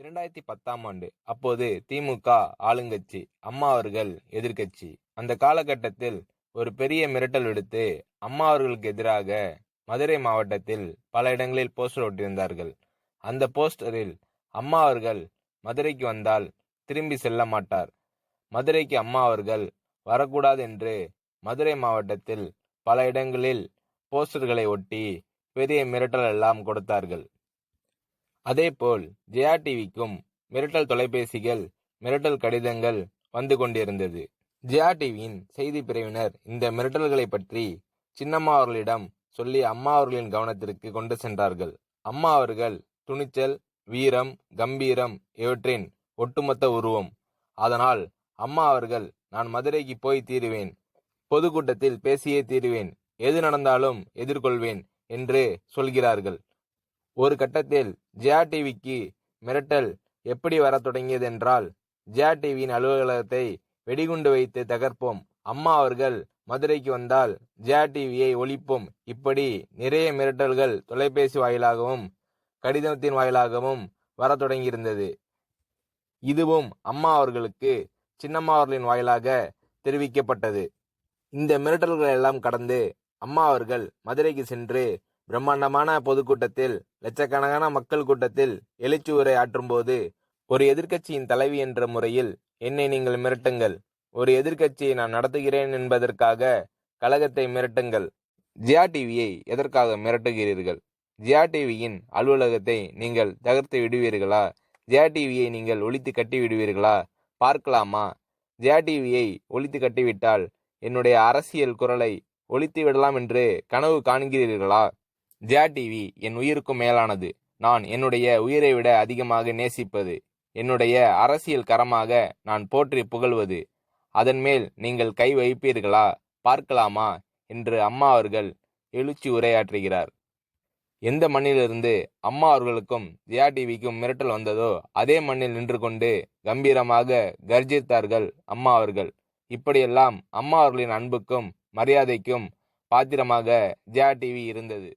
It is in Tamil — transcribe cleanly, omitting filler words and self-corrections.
2010ஆம் ஆண்டு. அப்போது திமுக ஆளுங்கட்சி, அம்மா அவர்கள் எதிர்க்கட்சி. அந்த காலகட்டத்தில் ஒரு பெரிய மிரட்டல் விடுத்து அம்மா அவர்களுக்கு எதிராக மதுரை மாவட்டத்தில் பல இடங்களில் போஸ்டர் ஒட்டியிருந்தார்கள். அந்த போஸ்டரில் அம்மா அவர்கள் மதுரைக்கு வந்தால் திரும்பி செல்ல மாட்டார், மதுரைக்கு அம்மா அவர்கள் வரக்கூடாது என்று மதுரை மாவட்டத்தில் பல இடங்களில் போஸ்டர்களை ஒட்டி பெரிய மிரட்டல் எல்லாம் கொடுத்தார்கள். அதேபோல் ஜெயா டிவிக்கும் மிரட்டல் தொலைபேசிகள், மிரட்டல் கடிதங்கள் வந்து கொண்டிருந்தது. ஜெயா டிவியின் செய்தி பிரிவினர் இந்த மிரட்டல்களை பற்றி சின்னம்மா அவர்களிடம் சொல்லி அம்மா அவர்களின் கவனத்திற்கு கொண்டு சென்றார்கள். அம்மா அவர்கள் துணிச்சல், வீரம், கம்பீரம் இவற்றின் ஒட்டுமொத்த உருவம். அதனால் அம்மா அவர்கள் நான் மதுரைக்கு போய் தீருவேன், பொதுக்கூட்டத்தில் பேசியே தீருவேன், எது நடந்தாலும் எதிர்கொள்வேன் என்று சொல்கிறார்கள். ஒரு கட்டத்தில் ஜெயா டிவிக்கு மிரட்டல் எப்படி வர தொடங்கியது என்றால், ஜெயா டிவியின் அலுவலகத்தை வெடிகுண்டு வைத்து தகர்ப்போம், அம்மா அவர்கள் மதுரைக்கு வந்தால் ஜெயா டிவியை ஒழிப்போம், இப்படி நிறைய மிரட்டல்கள் தொலைபேசி வாயிலாகவும் கடிதத்தின் வாயிலாகவும் வர தொடங்கியிருந்தது. இதுவும் அம்மா அவர்களுக்கு சின்னம்மா அவர்களின் வாயிலாக தெரிவிக்கப்பட்டது. இந்த மிரட்டல்கள் எல்லாம் கடந்து அம்மா அவர்கள் மதுரைக்கு சென்று பிரம்மாண்டமான பொதுக்கூட்டத்தில், லட்சக்கணக்கான மக்கள் கூட்டத்தில் எழுச்சி உரை ஆற்றும்போது, ஒரு எதிர்க்கட்சியின் தலைவி என்ற முறையில் என்னை நீங்கள் மிரட்டுங்கள், ஒரு எதிர்க்கட்சியை நான் நடத்துகிறேன் என்பதற்காக கழகத்தை மிரட்டுங்கள், ஜெயா டிவியை எதற்காக மிரட்டுகிறீர்கள், ஜெயா டிவியின் அலுவலகத்தை நீங்கள் தகர்த்து விடுவீர்களா, ஜெயா டிவியை நீங்கள் ஒழித்து கட்டி விடுவீர்களா, பார்க்கலாமா, ஜெயா டிவியை ஒழித்து கட்டிவிட்டால் என்னுடைய அரசியல் குரலை ஒழித்து விடலாம் என்று கனவு காண்கிறீர்களா, ஜெயா டிவி என் உயிருக்கும் மேலானது, நான் என்னுடைய உயிரை விட அதிகமாக நேசிப்பது, என்னுடைய அரசியல் கரமாக நான் போற்றி புகழ்வது, அதன் மேல் நீங்கள் கை வைப்பீர்களா, பார்க்கலாமா என்று அம்மா அவர்கள் எழுச்சி உரையாற்றுகிறார். எந்த மண்ணிலிருந்து அம்மா அவர்களுக்கும் ஜெயா டிவிக்கும் மிரட்டல் வந்ததோ அதே மண்ணில் நின்று கொண்டு கம்பீரமாக கர்ஜித்தார்கள் அம்மா அவர்கள். இப்படியெல்லாம் அம்மா அவர்களின் அன்புக்கும் மரியாதைக்கும் பாத்திரமாக ஜெயா டிவி இருந்தது.